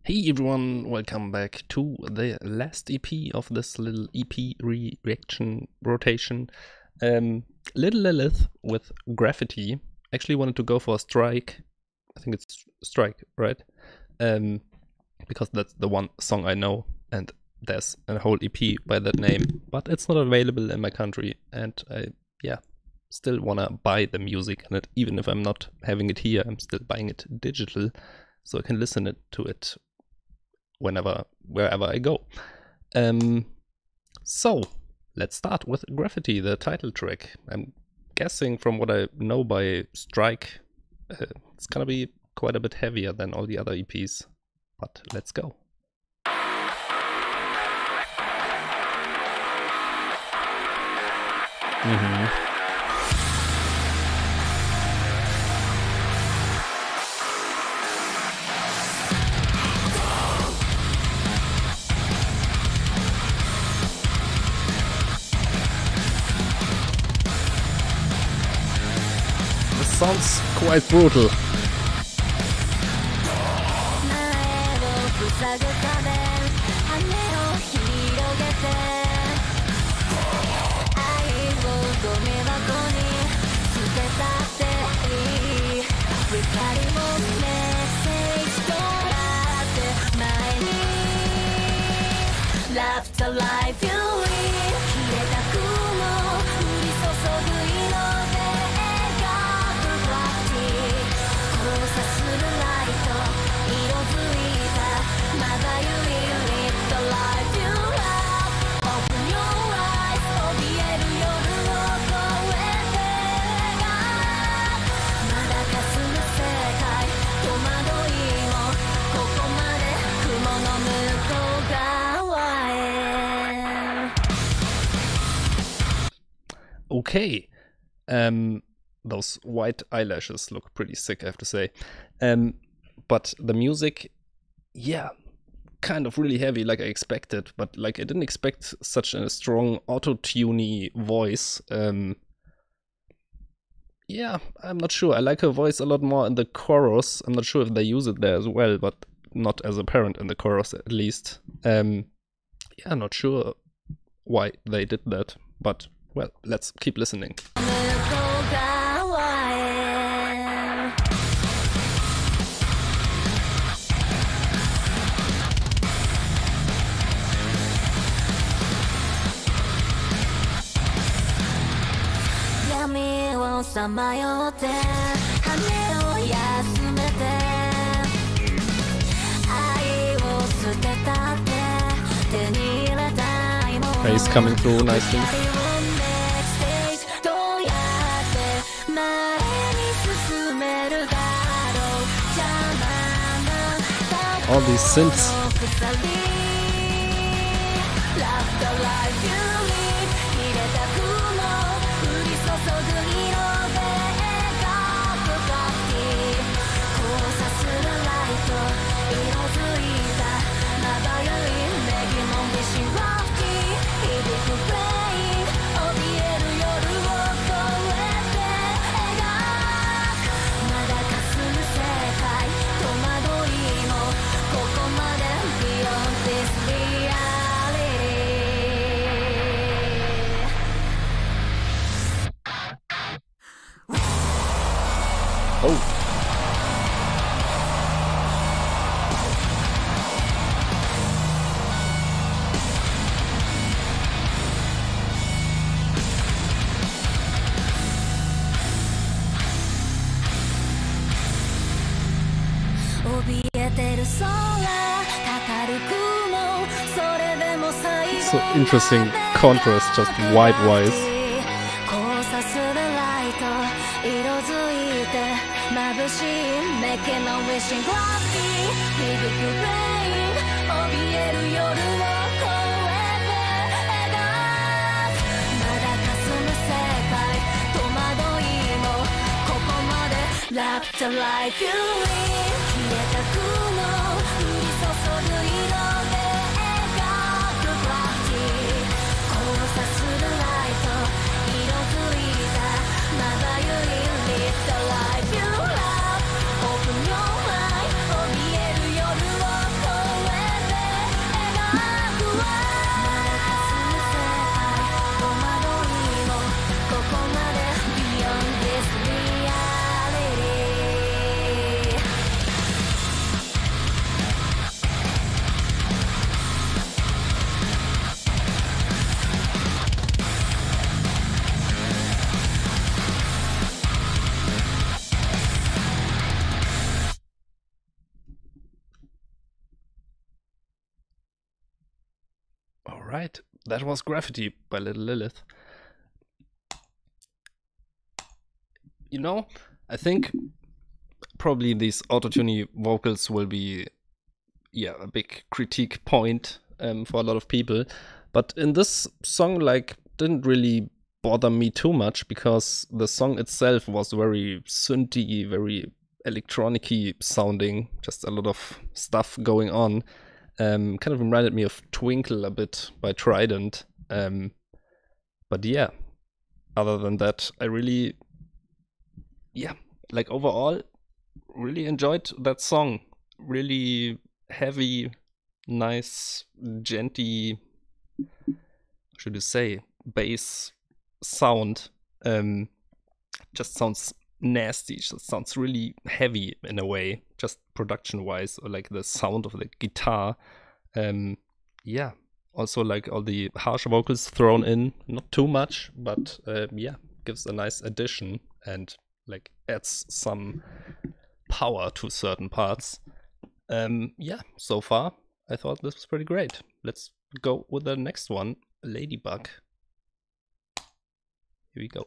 Hey everyone, welcome back to the last EP of this little EP reaction rotation. Little Lilith with Graffiti. Actually wanted to go for a strike. I think it's strike, right? Because that's the one song I know, and there's a whole EP by that name, but it's not available in my country, and I still wanna buy the music, and even if I'm not having it here, I'm still buying it digital, so I can listen to it wherever I go. So let's start with Graffiti, the title track. I'm guessing from what I know by Strike, it's gonna be quite a bit heavier than all the other EPs, but let's go. This sounds quite brutal. Okay, those white eyelashes look pretty sick, I have to say. But the music, yeah, kind of really heavy, like I expected, but like I didn't expect such a strong auto-tuney voice. Yeah, I'm not sure. I like her voice a lot more in the chorus. I'm not sure if they use it there as well, but not as apparent in the chorus at least. Yeah, not sure why they did that, but well, let's keep listening. Bass coming through nicely. All these synths. Oh. So interesting contrast, just vibe-wise. Open your mind, Alright, that was Graffiti by Little Lilith. You know, I think probably these autotune vocals will be, yeah, a big critique point for a lot of people. But in this song, like, didn't really bother me too much because the song itself was very synthy, very electronic-y sounding, just a lot of stuff going on. Kind of reminded me of Twinkle a bit by TRiDENT. But yeah, other than that, I really, yeah, like overall, really enjoyed that song. Really heavy, nice, genty, should you say, bass sound. Just sounds nasty, just sounds really heavy in a way, just production wise, or like the sound of the guitar. Yeah, also like all the harsh vocals thrown in, not too much, but yeah, gives a nice addition and like adds some power to certain parts. Yeah, so far I thought this was pretty great. Let's go with the next one, Ladybug. Here we go.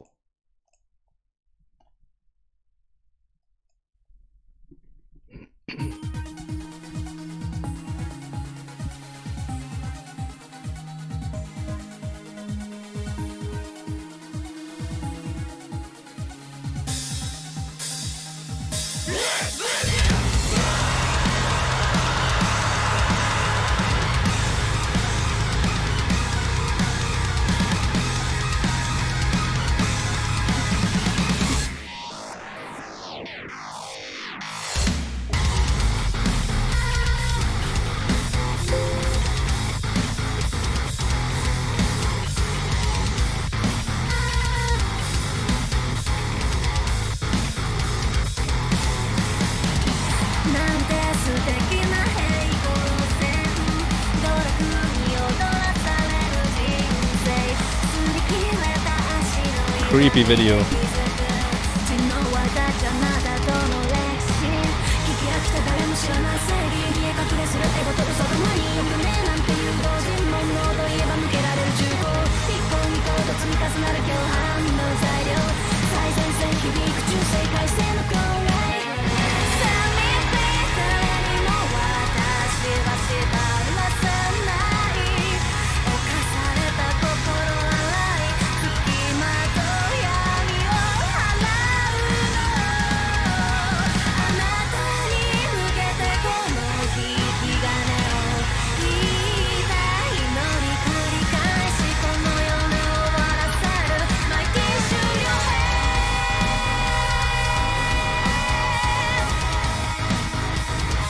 Creepy video.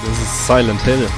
This is Silent Hill.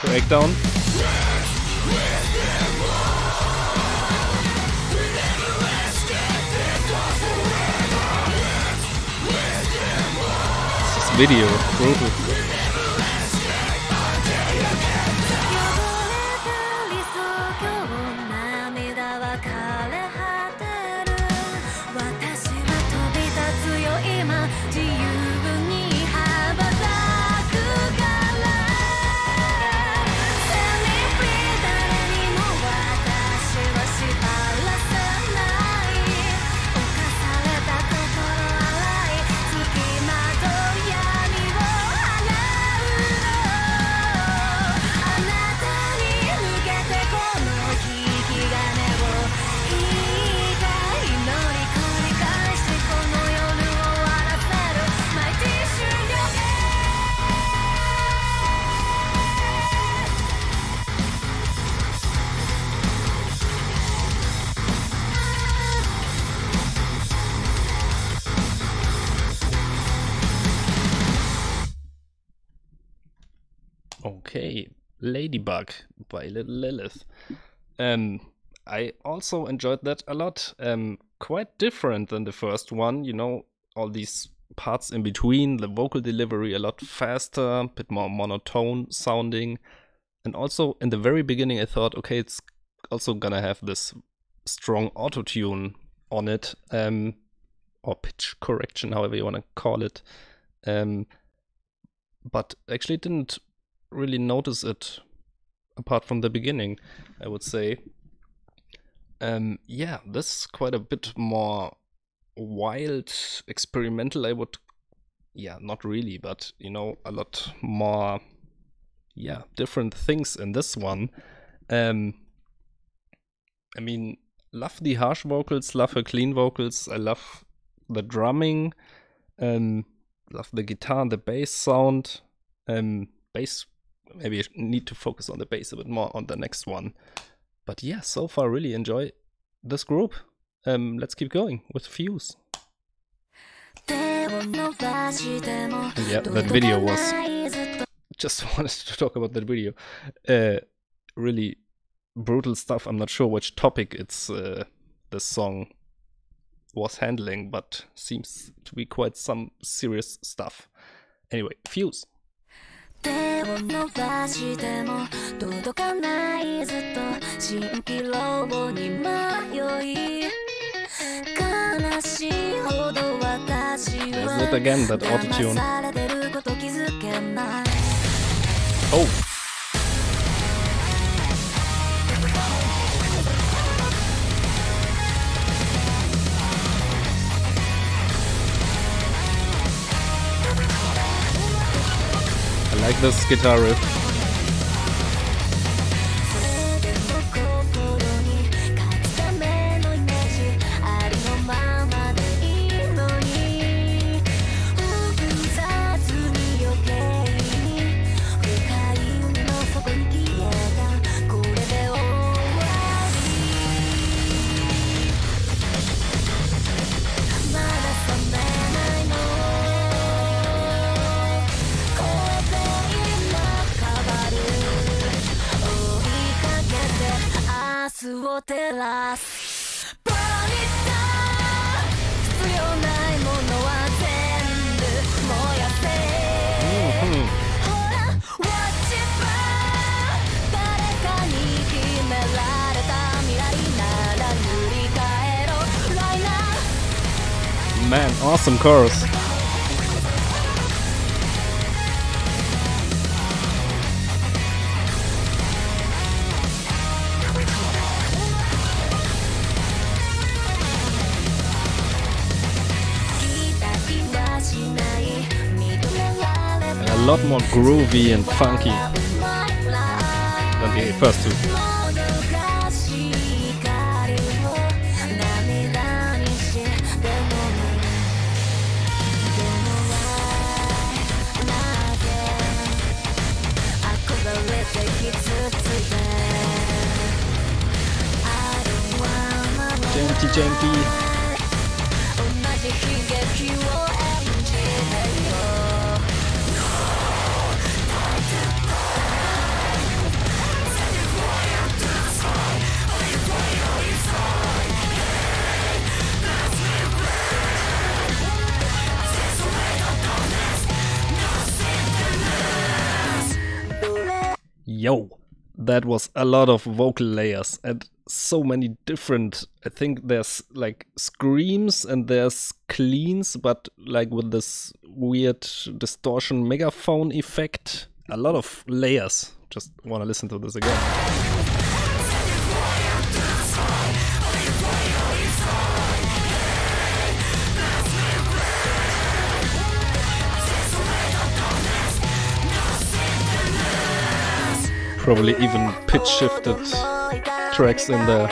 Breakdown. This is video, brutal. Okay, Ladybug by Little Lilith. I also enjoyed that a lot. Quite different than the first one, you know, all these parts in between, the vocal delivery a lot faster, a bit more monotone sounding. And also in the very beginning I thought, okay, it's also gonna have this strong auto-tune on it, or pitch correction, however you want to call it. But actually didn't really notice it apart from the beginning, I would say. Yeah, this is quite a bit more wild, experimental, I would, yeah, not really, but, you know, a lot more, yeah, different things in this one. I mean, love the harsh vocals, love her clean vocals, I love the drumming, love the guitar and the bass sound. Bass, maybe I need to focus on the bass a bit more on the next one. But yeah, so far really enjoy this group. Let's keep going with Fuse. And yeah, that video was... Just wanted to talk about that video. Really brutal stuff. I'm not sure which topic it's this song was handling, but seems to be quite some serious stuff. Anyway, Fuse. 手を伸ばしても届かないずっと蜃気楼に迷い悲しいほど私は騙されてること気づけない Oh! I like this guitar riff. Man, awesome chorus. And a lot more groovy and funky than the first two. Janky. Yo, that was a lot of vocal layers and so many different. I think there's like screams and there's cleans, but like with this weird distortion megaphone effect. A lot of layers. Just want to listen to this again. Probably even pitch shifted tracks in there.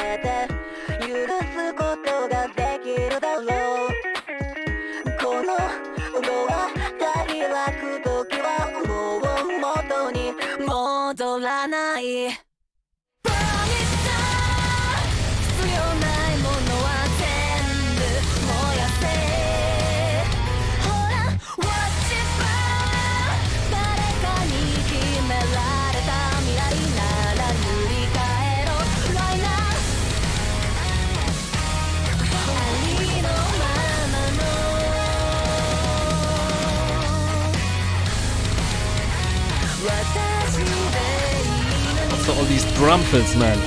Also all these drum fills, man.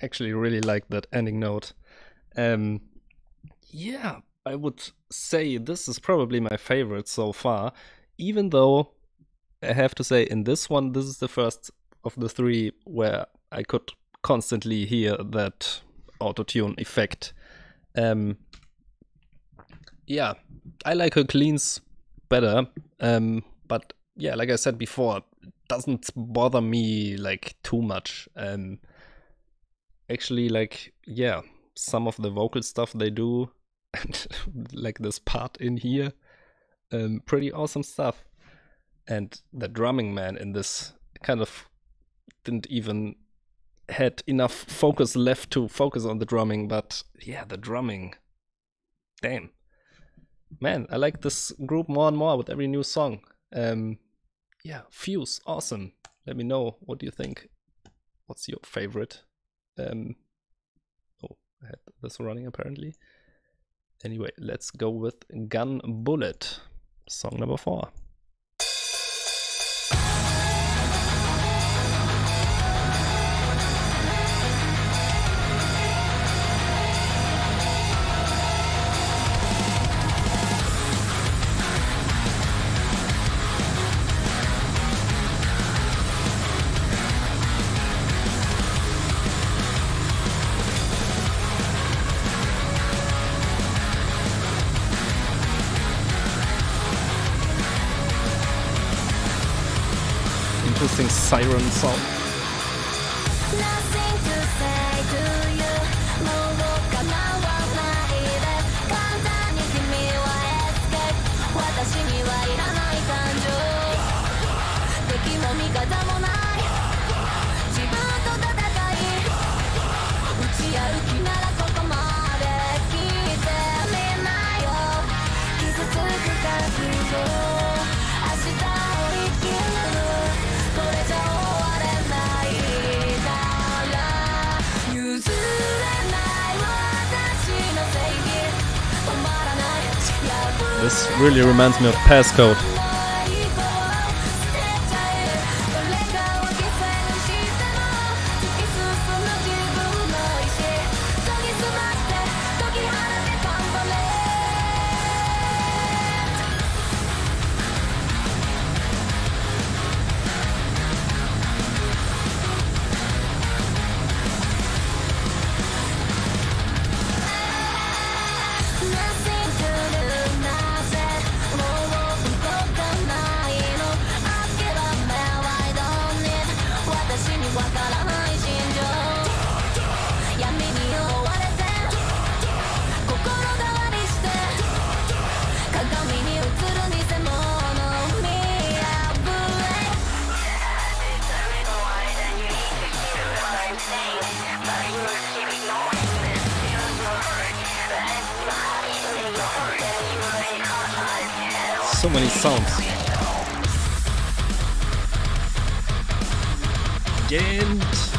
Actually really like that ending note. Yeah, I would say this is probably my favorite so far, even though I have to say in this one, this is the first of the three where I could constantly hear that auto-tune effect. Yeah, I like her cleans better, but yeah, like I said before, it doesn't bother me like too much. Actually, like, yeah, some of the vocal stuff they do, and like this part in here, pretty awesome stuff. And the drumming, man, in this kind of didn't even had enough focus left to focus on the drumming, but yeah, the drumming, damn. Man, I like this group more and more with every new song. Yeah, Fuse, awesome. Let me know, what do you think? What's your favorite? Oh, I had this running apparently. Anyway, let's go with Gun Bullet, song number 4. Interesting siren sound. This really reminds me of Passcode. So many sounds. Gent.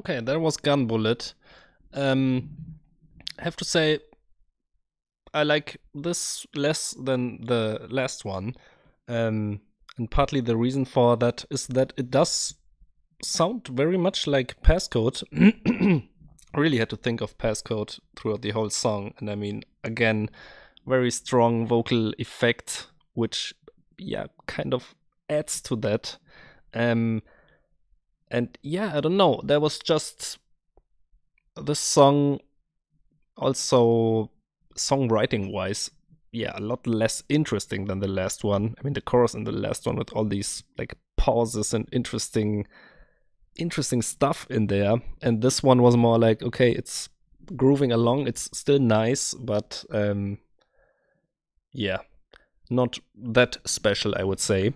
Okay, there was Gun Bullet. I have to say, I like this less than the last one. And partly the reason for that is that it does sound very much like Passcode. I really had to think of Passcode throughout the whole song. And I mean, again, very strong vocal effect, which, yeah, kind of adds to that. And yeah, I don't know. There was just this song also songwriting wise, yeah, a lot less interesting than the last one. I mean, the chorus in the last one with all these like pauses and interesting stuff in there. And this one was more like, okay, it's grooving along. It's still nice, but yeah, not that special, I would say.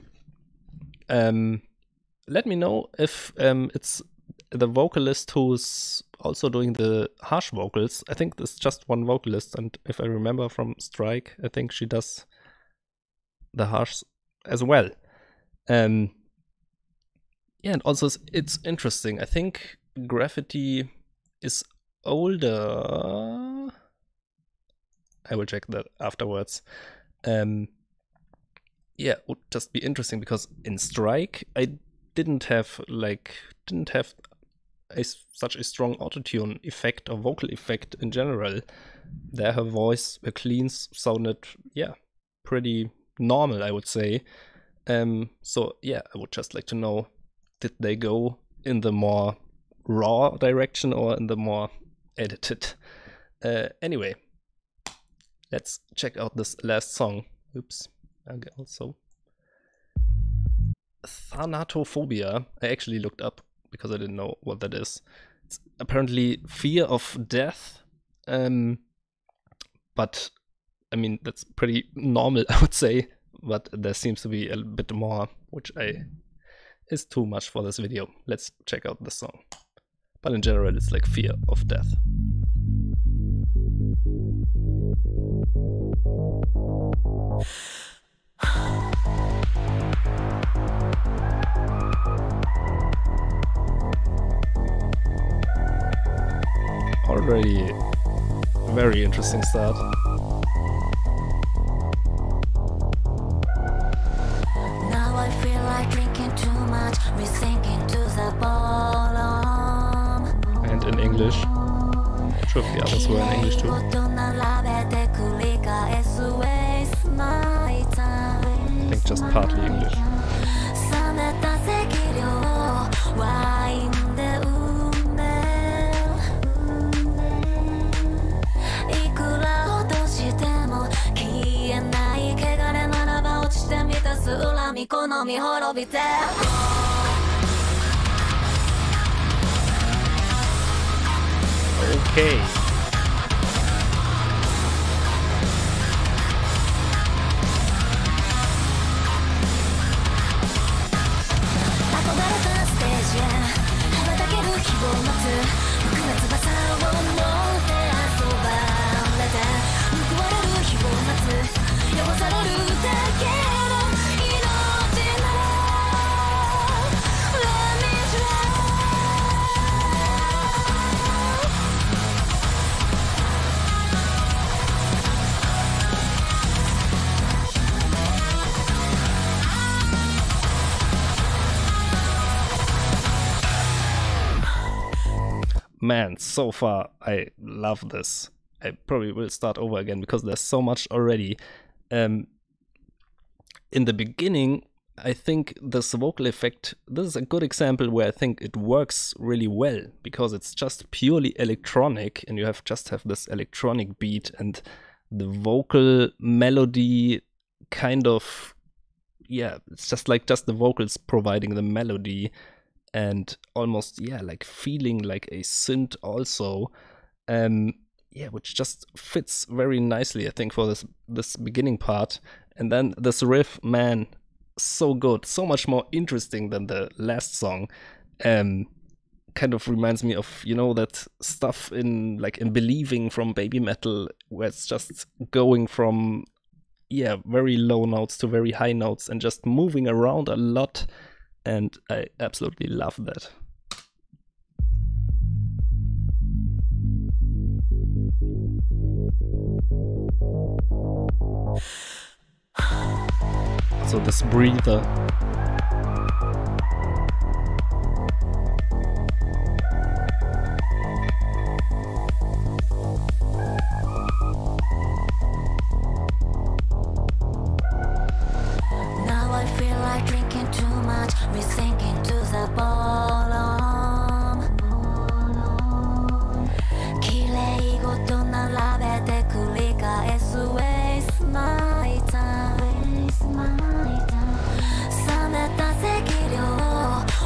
Let me know if it's the vocalist who's also doing the harsh vocals. I think there's just one vocalist, and if I remember from Strike, I think she does the harsh as well. Yeah, and also it's interesting. I think Graffiti is older. I will check that afterwards. Yeah, would just be interesting because in Strike I didn't have such a strong autotune effect or vocal effect in general. There her voice, her cleans sounded, yeah, pretty normal, I would say. So yeah, I would just like to know, did they go in the more raw direction or in the more edited? Anyway, let's check out this last song. Oops. Okay, also Thanatophobia. I actually looked up because I didn't know what that is. It's apparently fear of death. But I mean, that's pretty normal, I would say. But there seems to be a bit more, which is too much for this video. Let's check out the song. But in general, it's like fear of death. Already very interesting start. Now I feel like drinking too much, rethinking to the bottom. And in English. Not sure if the others were in English too. I think just partly English. Okay. Man, so far I love this. I probably will start over again because there's so much already. In the beginning, I think this vocal effect, this is a good example where I think it works really well because it's just purely electronic and you just have this electronic beat and the vocal melody kind of, yeah, it's just the vocals providing the melody. And almost, yeah, like feeling like a synth also. Yeah, which just fits very nicely, I think, for this beginning part. And then this riff, man, so good. So much more interesting than the last song. Kind of reminds me of, you know, that stuff in Believing from Baby Metal, where it's just going from, yeah, very low notes to very high notes and just moving around a lot. And I absolutely love that. So this breather. Now I feel like drinking too much, rethinking to the bottom. 綺麗事並べて繰り返す Waste my time。 冷めた赤量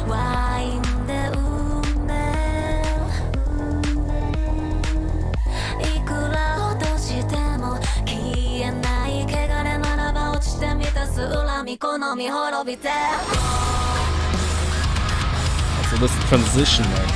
ワインで埋める。いくら落としても消えない汚れならば落ちてみたす恨み好み滅びて。 So this transition, man.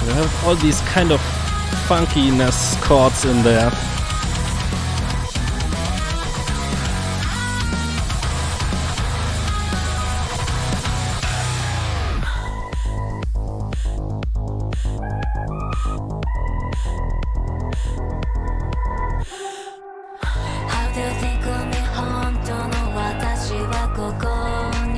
You have all these kind of funkiness chords in there. How do you think of me? 本当の私はここに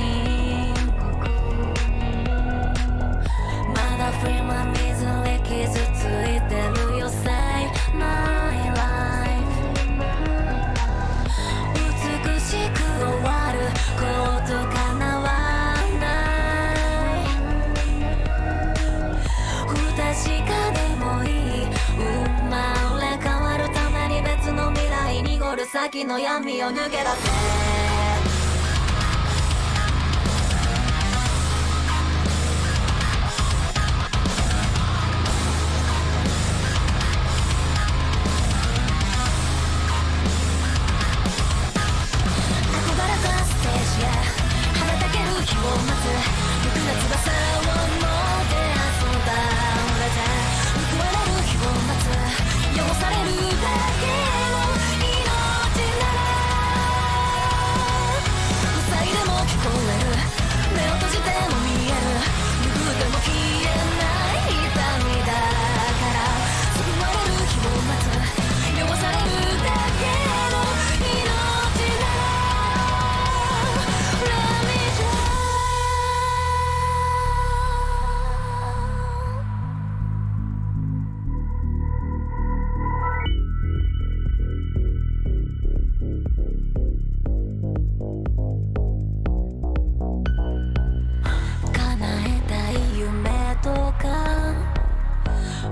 まだフリーマン水に傷ついてるよ Say my life 美しく終わること叶わない不確かでもいい生まれ変わるために別の未来濁る先の闇を抜け出せ。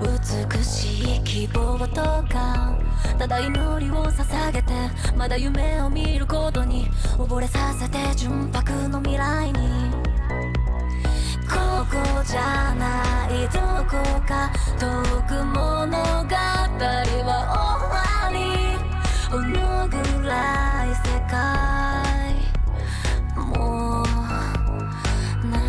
美しい希望とかただ祈りを捧げてまだ夢を見ることに溺れさせて純白の未来にここじゃないどこか遠く物語は終わりこのぐらい世界もうない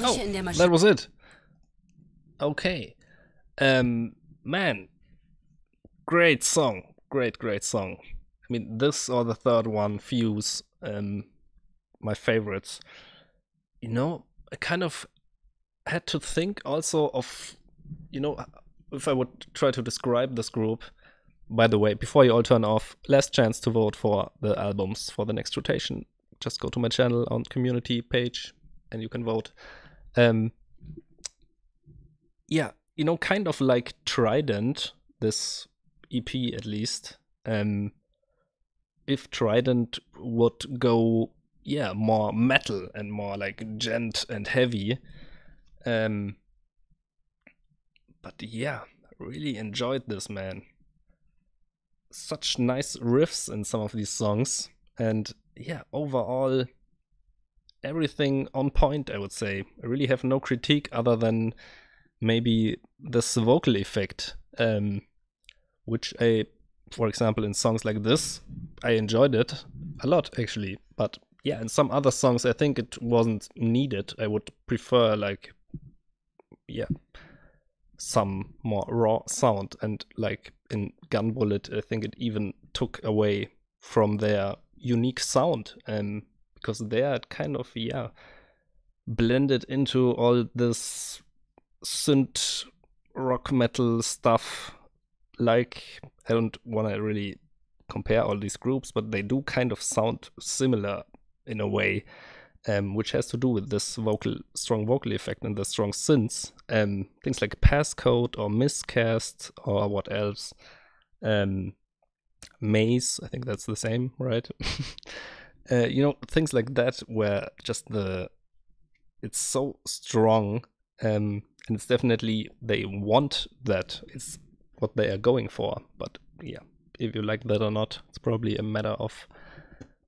Oh, that was it. Okay. Man. Great song. Great song. I mean, this or the third one, Fuse, my favorites. You know, I kind of had to think also of, you know, if I would try to describe this group. By the way, before you all turn off, last chance to vote for the albums for the next rotation. Just go to my channel on community page and you can vote. Yeah, you know, kind of like TRiDENT, this EP at least. If TRiDENT would go yeah, more metal and more like gent and heavy. But yeah, really enjoyed this, man. Such nice riffs in some of these songs, and yeah, overall everything on point, I would say. I really have no critique other than maybe this vocal effect, which for example, in songs like this, I enjoyed it a lot actually. But yeah, in some other songs, I think it wasn't needed. I would prefer like, yeah, some more raw sound. And like in Gun Bullet, I think it even took away from their unique sound, because there it kind of, yeah, blended into all this synth rock metal stuff. Like, I don't want to really compare all these groups, but they do kind of sound similar in a way, which has to do with this strong vocal effect and the strong synths. Things like Passcode or Miscast or what else? Maze, I think that's the same, right? Things like that where just it's so strong, and it's definitely, they want that. It's what they are going for. But yeah, if you like that or not, it's probably a matter of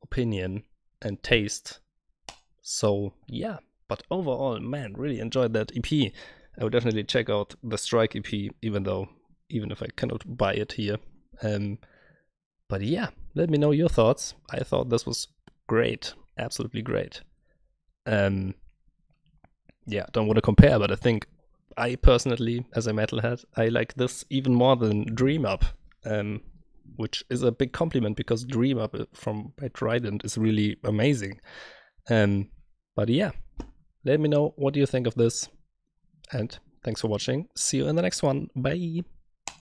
opinion and taste. So yeah, but overall, man, really enjoyed that EP. I would definitely check out the Strike EP, even if I cannot buy it here. But yeah, let me know your thoughts. I thought this was great, absolutely great. Yeah, don't want to compare, but I think I personally, as a metalhead, I like this even more than Dream Up, which is a big compliment because Dream Up by TRiDENT is really amazing. But yeah, let me know what you think of this, and thanks for watching. See you in the next one. Bye!